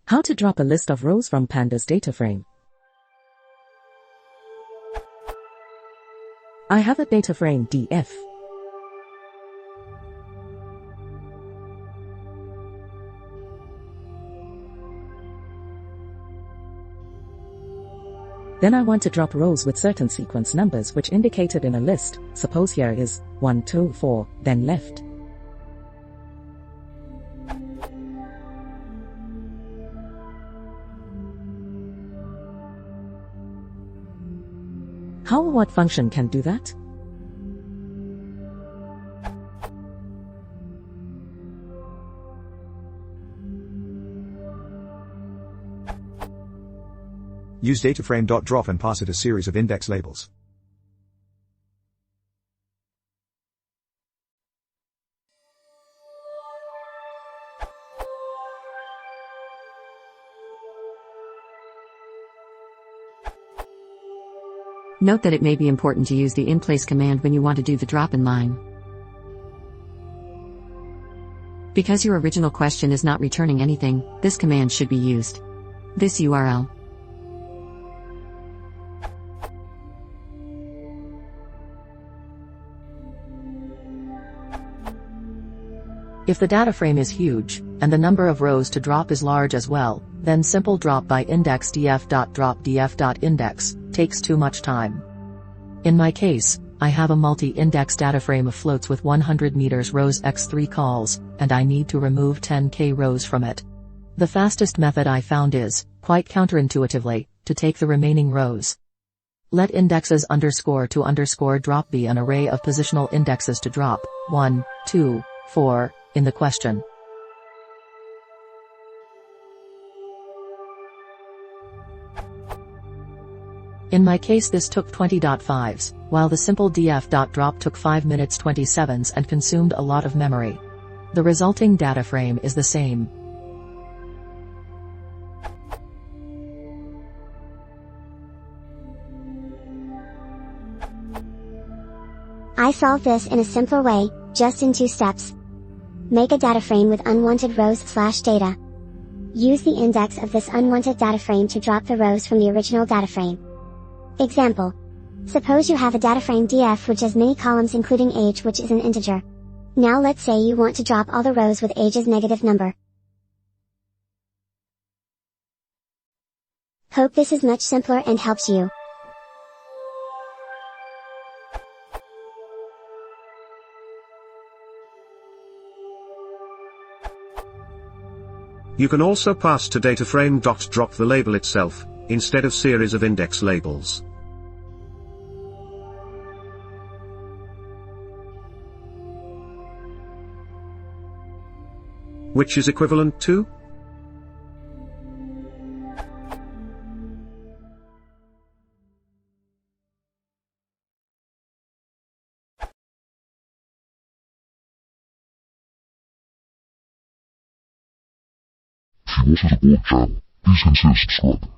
How to drop a list of rows from Pandas Dataframe. I have a Dataframe DF. Then I want to drop rows with certain sequence numbers which indicated in a list. Suppose here is 1, 2, 4, then left. How or what function can do that? Use Dataframe.drop and pass it a series of index labels. Note that it may be important to use the in-place command when you want to do the drop in line. Because your original question is not returning anything, this command should be used. This URL. If the data frame is huge, and the number of rows to drop is large as well, then simple drop by index df.drop_df.index takes too much time. In my case, I have a multi-index data frame of floats with 100 meters rows x 3 calls, and I need to remove 10k rows from it. The fastest method I found is, quite counterintuitively, to take the remaining rows. Let indexes _to _drop be an array of positional indexes to drop, 1, 2, 4, in the question. In my case this took 20.5s, while the simple df.drop took 5 minutes 27s and consumed a lot of memory. The resulting data frame is the same. I solved this in a simpler way, just in 2 steps. Make a data frame with unwanted rows/data. Use the index of this unwanted data frame to drop the rows from the original data frame. Example. Suppose you have a data frame df which has many columns including age which is an integer. Now let's say you want to drop all the rows with age's negative number. Hope this is much simpler and helps you. You can also pass to Dataframe.drop the label itself, instead of series of index labels. Which is equivalent to? If you watch as a board channel, please consider subscribing.